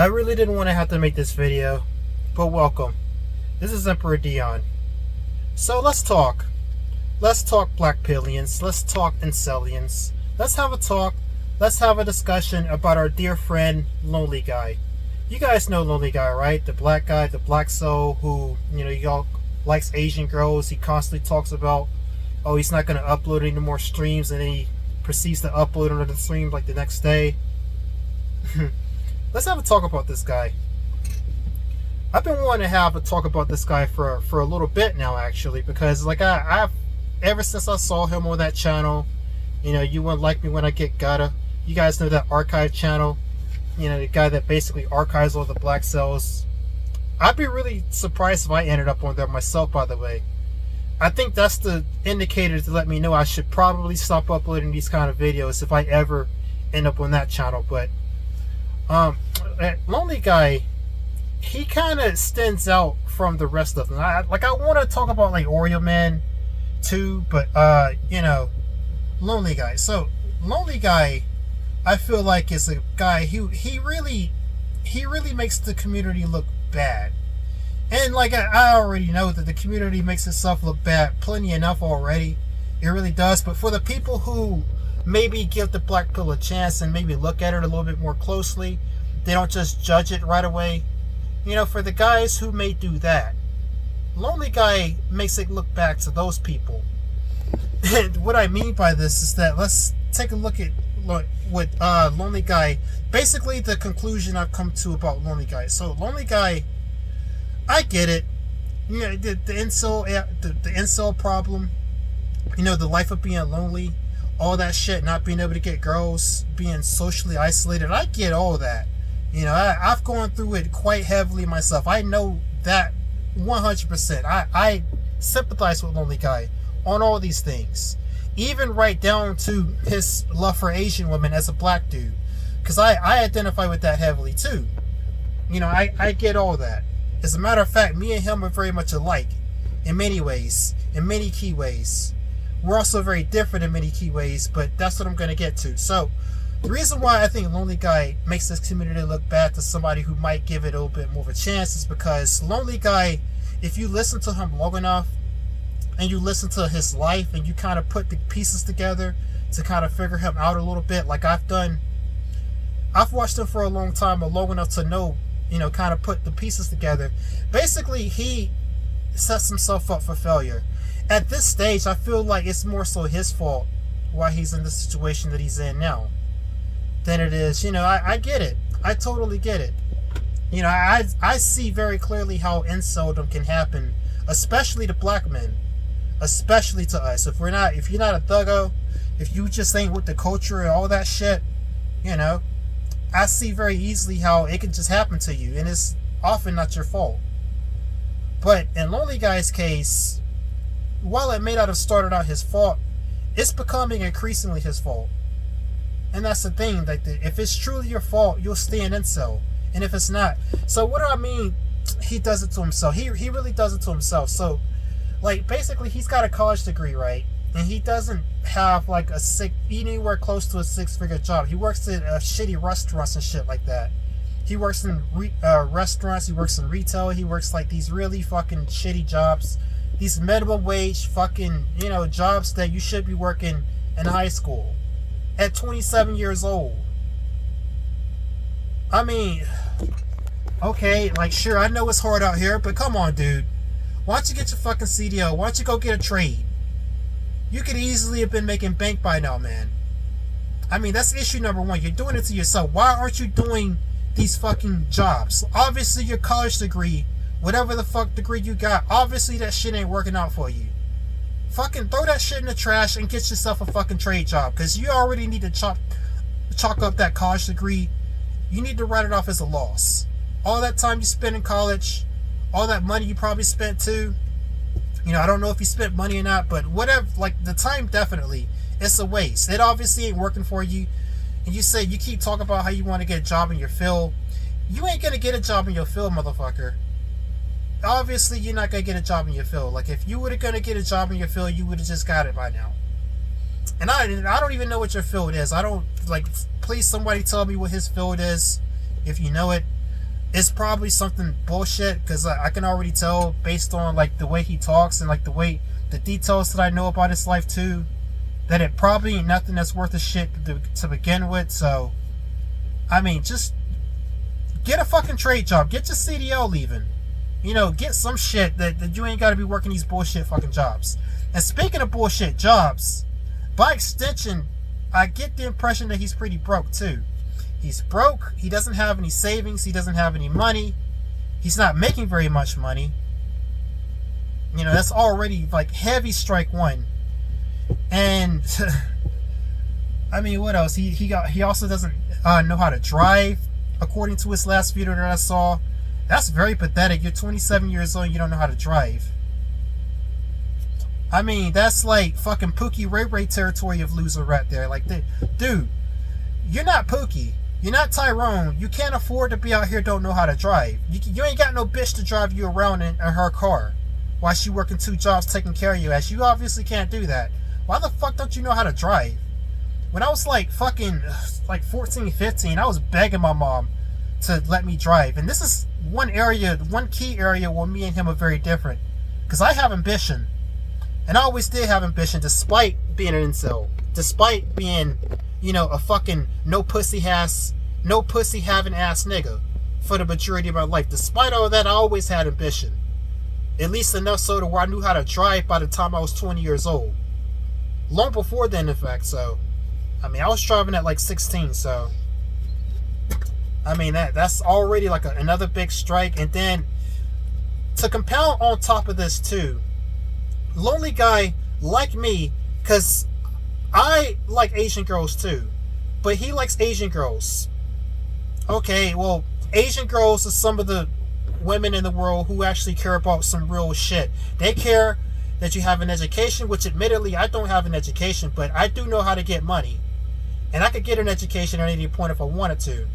I really didn't want to have to make this video, but welcome. This is Emperor Dion. So let's talk. Let's talk Black Pillions. Let's talk Incelians. Let's have a talk. Let's have a discussion about our dear friend, Lonely Guy. You guys know Lonely Guy, right? The black guy, the black soul who, he all likes Asian girls. He constantly talks about, oh, he's not going to upload any more streams, and then he proceeds to upload another stream like the next day. Let's have a talk about this guy. I've been wanting to have a talk about this guy for a little bit now, actually, because I've ever since I saw him on that channel, you wouldn't like me when I get gotta. You guys know that archive channel, the guy that basically archives all the black cells. I'd be really surprised if I ended up on there myself, by the way. I think that's the indicator to let me know I should probably stop uploading these kind of videos if I ever end up on that channel. But Lonely Guy, he kind of stands out from the rest of them. I want to talk about like Oreo Man too, but Lonely Guy. So Lonely Guy, I feel like is a guy who he really makes the community look bad. And I already know that the community makes itself look bad plenty enough already. It really does. But for the people who maybe give the black pill a chance and maybe look at it a little bit more closely, they don't just judge it right away. For the guys who may do that, Lonely Guy makes it look back to those people. And what I mean by this is that let's take a look at what Lonely Guy, basically the conclusion I've come to about Lonely Guy. So Lonely Guy, I get it. The incel problem, the life of being lonely, all that shit, not being able to get girls, being socially isolated. I get all that. I've gone through it quite heavily myself. I know that 100%. I sympathize with Lonely Guy on all these things, even right down to his love for Asian women as a black dude, because I identify with that heavily too. I get all that. As a matter of fact, me and him are very much alike in many ways, in many key ways. We're also very different in many key ways, but that's what I'm going to get to. So the reason why I think Lonely Guy makes this community look bad to somebody who might give it a little bit more of a chance is because Lonely Guy, if you listen to him long enough and you listen to his life and you kind of put the pieces together to kind of figure him out a little bit, like I've done, I've watched him for a long time, or long enough to know, kind of put the pieces together. Basically, he sets himself up for failure. At this stage, I feel like it's more so his fault why he's in the situation that he's in now than it is, I get it. I totally get it. I see very clearly how inceldom can happen, especially to black men, especially to us. If you're not a thuggo, if you just ain't with the culture and all that shit, I see very easily how it can just happen to you, and it's often not your fault. But in Lonely Guy's case, while it may not have started out his fault, it's becoming increasingly his fault. And that's the thing, if it's truly your fault, you'll stay an incel. And if it's not, so what do I mean he does it to himself? He really does it to himself. So basically he's got a college degree, right? And he doesn't have anywhere close to a six-figure job. He works at shitty restaurants and shit like that. He works in restaurants, he works in retail, he works these really fucking shitty jobs. These minimum wage fucking, jobs that you should be working in high school at 27 years old. I mean, okay, sure, I know it's hard out here, but come on, dude. Why don't you get your fucking CDL? Why don't you go get a trade? You could easily have been making bank by now, man. I mean, that's issue number one. You're doing it to yourself. Why aren't you doing these fucking jobs? Obviously, your college degree, whatever the fuck degree you got, obviously that shit ain't working out for you. Fucking throw that shit in the trash and get yourself a fucking trade job, because you already need to chalk up that college degree. You need to write it off as a loss. All that time you spent in college, all that money you probably spent too. I don't know if you spent money or not, but whatever, the time, definitely, it's a waste. It obviously ain't working for you. And you keep talking about how you want to get a job in your field. You ain't going to get a job in your field, motherfucker. Obviously, you're not going to get a job in your field. If you were going to get a job in your field, you would have just got it by now. And I don't even know what your field is. Please somebody tell me what his field is, if you know it. it's probably something bullshit, because I can already tell based on like the way he talks and like the details that I know about his life too, that it probably ain't nothing that's worth a shit to begin with. So I mean, just get a fucking trade job, get your CDL even, get some shit that you ain't got to be working these bullshit fucking jobs. And speaking of bullshit jobs, by extension, I get the impression that he's pretty broke too. He's broke. He doesn't have any savings. He doesn't have any money. He's not making very much money. That's already like heavy strike one. And I mean, what else? He also doesn't know how to drive, according to his last video that I saw. That's very pathetic. You're 27 years old and you don't know how to drive. I mean, that's like fucking Pookie Ray Ray territory of loser right there. Like, dude, you're not Pookie. You're not Tyrone. You can't afford to be out here don't know how to drive. You ain't got no bitch to drive you around in her car while she working 2 jobs taking care of you ass. You obviously can't do that. Why the fuck don't you know how to drive? When I was like fucking like 14, 15, I was begging my mom to let me drive. And this is one key area where me and him are very different. Because I have ambition. And I always did have ambition despite being an incel. Despite being, a fucking no pussy having ass nigga for the majority of my life. Despite all that, I always had ambition. At least enough so to where I knew how to drive by the time I was 20 years old. Long before then, in fact. So, I mean, I was driving at like 16, so I mean, that's already like another big strike. And then to compound on top of this too, lonely guy like me, because I like Asian girls too, but he likes Asian girls. Okay, well, Asian girls are some of the women in the world who actually care about some real shit. They care that you have an education, which admittedly I don't have an education, but I do know how to get money. And I could get an education at any point if I wanted to.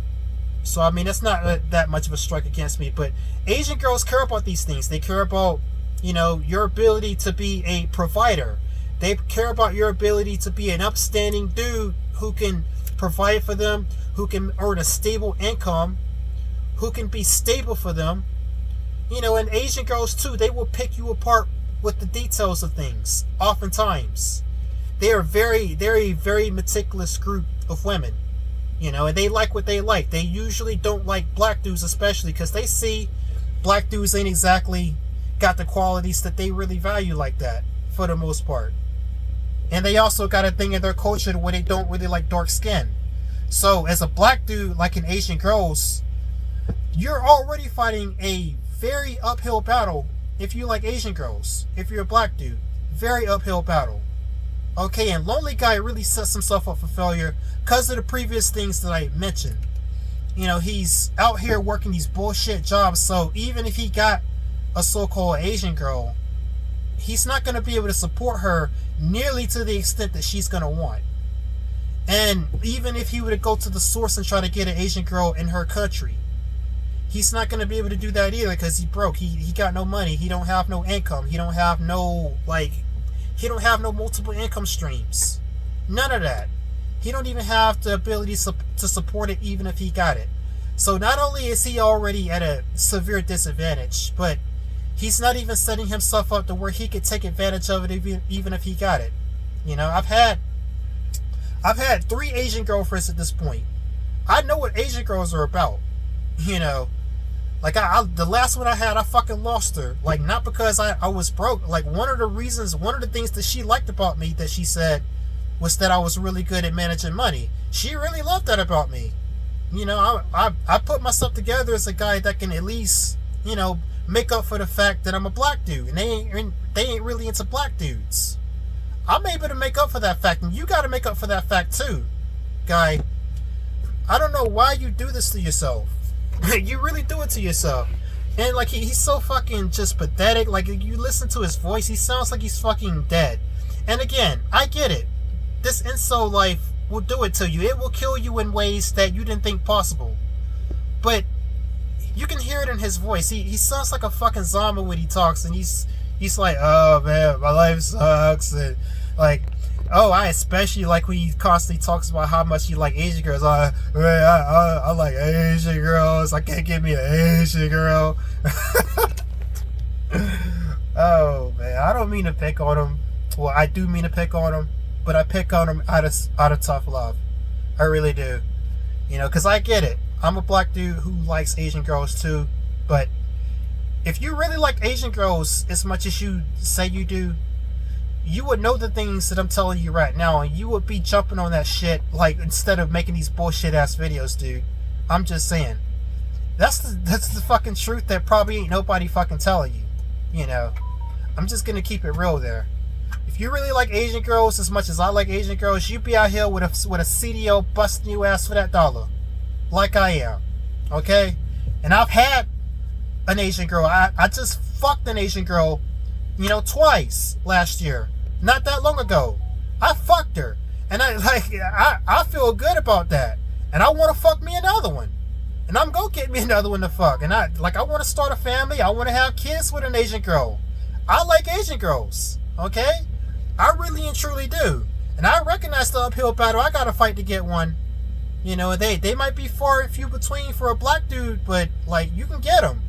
So, I mean, that's not that much of a strike against me. But Asian girls care about these things. They care about, your ability to be a provider. They care about your ability to be an upstanding dude who can provide for them, who can earn a stable income, who can be stable for them. And Asian girls too, they will pick you apart with the details of things. Oftentimes, they are very, very, very meticulous group of women. And they like what they like. They usually don't like black dudes, especially because they see black dudes ain't exactly got the qualities that they really value like that, for the most part. And they also got a thing in their culture where they don't really like dark skin. So as a black dude liking Asian girls, you're already fighting a very uphill battle if you like Asian girls. If you're a black dude, very uphill battle. Okay, and lonely guy really sets himself up for failure because of the previous things that I mentioned. He's out here working these bullshit jobs, so even if he got a so-called Asian girl, he's not going to be able to support her nearly to the extent that she's going to want. And even if he were to go to the source and try to get an Asian girl in her country, he's not going to be able to do that either because he broke. He got no money. He don't have no income. He don't have no multiple income streams. None of that. He don't even have the ability to support it even if he got it. So not only is he already at a severe disadvantage, but he's not even setting himself up to where he could take advantage of it even if he got it. I've had 3 Asian girlfriends at this point. I know what Asian girls are about. Like the last one I had, I fucking lost her. Like, not because I was broke. Like, one of the things that she liked about me that she said was that I was really good at managing money. She really loved that about me. I put myself together as a guy that can at least, make up for the fact that I'm a black dude. And they ain't really into black dudes. I'm able to make up for that fact. And you got to make up for that fact too, guy. I don't know why you do this to yourself. You really do it to yourself. And like he's so fucking just pathetic. Like, you listen to his voice, he sounds like he's fucking dead. And again, I get it. This incel life will do it to you. It will kill you in ways that you didn't think possible. But you can hear it in his voice. He sounds like a fucking zombie when he talks, and he's like, oh man, my life sucks, and like, Oh, I especially like when he constantly talks about how much he like Asian girls. I like Asian girls. I can't get me an Asian girl. Oh man, I don't mean to pick on him. Well, I do mean to pick on him, but I pick on him out of tough love. I really do. Because I get it. I'm a black dude who likes Asian girls too, but if you really like Asian girls as much as you say you do, you would know the things that I'm telling you right now, and you would be jumping on that shit, like, instead of making these bullshit ass videos, dude. I'm just saying. That's the fucking truth that probably ain't nobody fucking telling you. I'm just gonna keep it real there. If you really like Asian girls as much as I like Asian girls, you be out here with a CDO busting your ass for that dollar. Like I am. Okay? And I've had an Asian girl. I just fucked an Asian girl, twice last year. Not that long ago. I fucked her. And I feel good about that. And I want to fuck me another one. And I'm going to get me another one to fuck. And I want to start a family. I want to have kids with an Asian girl. I like Asian girls. Okay? I really and truly do. And I recognize the uphill battle I got to fight to get one. They might be far and few between for a black dude, but, you can get them.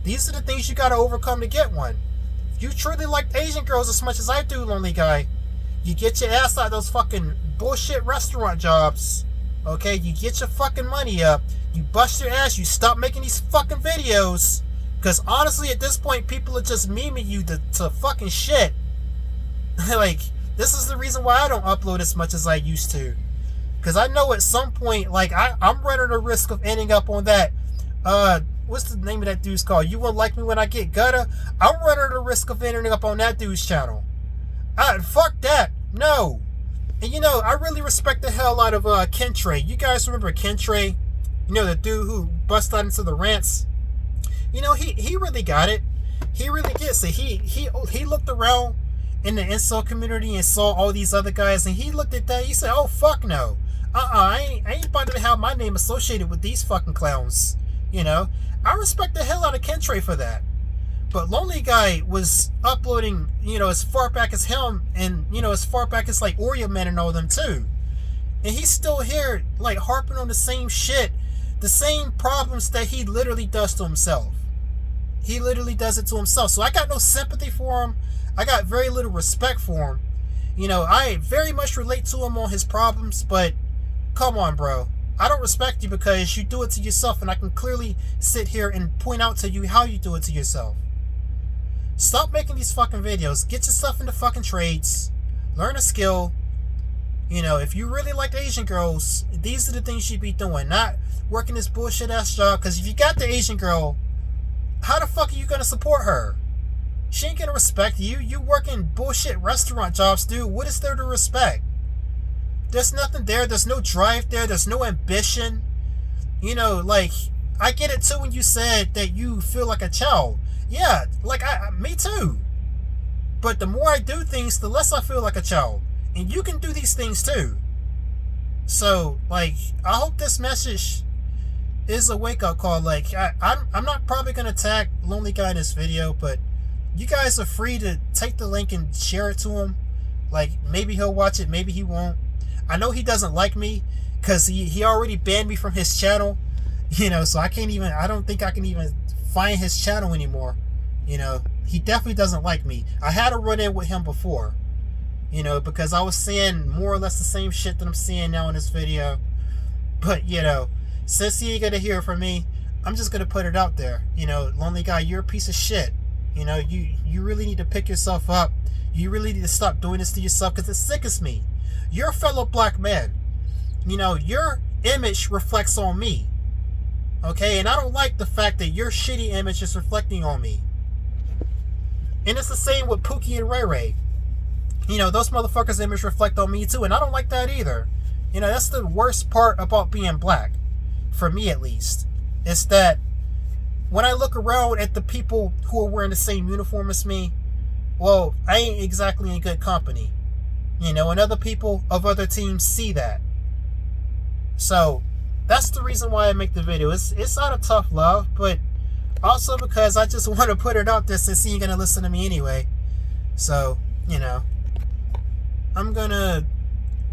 These are the things you got to overcome to get one. If you truly like Asian girls as much as I do, lonely guy, you get your ass out of those fucking bullshit restaurant jobs. Okay? You get your fucking money up. You bust your ass. You stop making these fucking videos. Because honestly, at this point, people are just memeing you to fucking shit. This is the reason why I don't upload as much as I used to. Because I know at some point, I'm running the risk of ending up on that, what's the name of that dude's called? You Won't Like Me When I Get Gutter? I'm running the risk of ending up on that dude's channel. Fuck that. No. And I really respect the hell out of Kentrey. You guys remember Kentrey? The dude who busted out into the rants? He really got it. He really gets it. He looked around in the incel community and saw all these other guys, and he looked at that. He said, "Oh fuck no, I ain't about to have my name associated with these fucking clowns." I respect the hell out of Kentrey for that. But Lonely Guy was uploading, as far back as him, and as far back as Oreo Man and all them too. And he's still here, harping on the same shit, the same problems that he literally does to himself. He literally does it to himself. So I got no sympathy for him. I got very little respect for him. I very much relate to him on his problems, but come on, bro. I don't respect you because you do it to yourself, and I can clearly sit here and point out to you how you do it to yourself. Stop making these fucking videos. Get yourself into fucking trades. Learn a skill. If you really like Asian girls, these are the things you'd be doing. Not working this bullshit ass job, because if you got the Asian girl, how the fuck are you gonna support her? She ain't gonna respect you. You working bullshit restaurant jobs, dude. What is there to respect? There's nothing there. There's no drive there. There's no ambition. I get it too when you said that you feel like a child. Yeah, me too. But the more I do things, the less I feel like a child. And you can do these things too. So, I hope this message is a wake-up call. I'm not probably gonna tag Lonely Guy in this video, but you guys are free to take the link and share it to him. Maybe he'll watch it, maybe he won't. I know he doesn't like me because he already banned me from his channel. So I don't think I can even find his channel anymore. He definitely doesn't like me. I had a run-in with him before, because I was saying more or less the same shit that I'm saying now in this video. But, since he ain't gonna hear from me, I'm just gonna put it out there. Lonely Guy, you're a piece of shit. You really need to pick yourself up. You really need to stop doing this to yourself, because it sickens me. You're a fellow black man. Your image reflects on me. Okay? And I don't like the fact that your shitty image is reflecting on me. And it's the same with Pookie and Ray Ray. Those motherfuckers' image reflect on me too, and I don't like that either. That's the worst part about being black. For me, at least. It's that when I look around at the people who are wearing the same uniform as me, well, I ain't exactly in good company. And other people of other teams see that. So, that's the reason why I make the video. It's out of tough love, but also because I just want to put it out there since he ain't gonna listen to me anyway. So, I'm gonna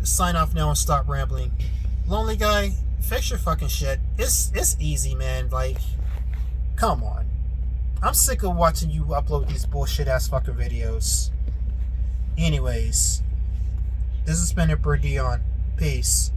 sign off now and stop rambling. Lonely guy, fix your fucking shit. It's easy, man. Like, come on. I'm sick of watching you upload these bullshit ass fucking videos. Anyways, this has been it for Dion. Peace.